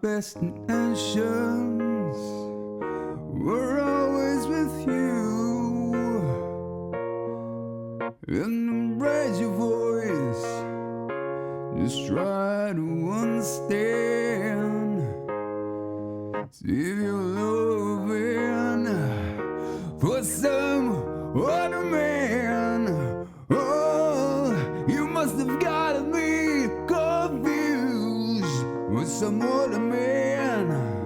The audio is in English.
best intentions were always with you, and raise your voice, just try to understand. See if you're loving for some other man. Oh, you must have gotten me confused with some other man.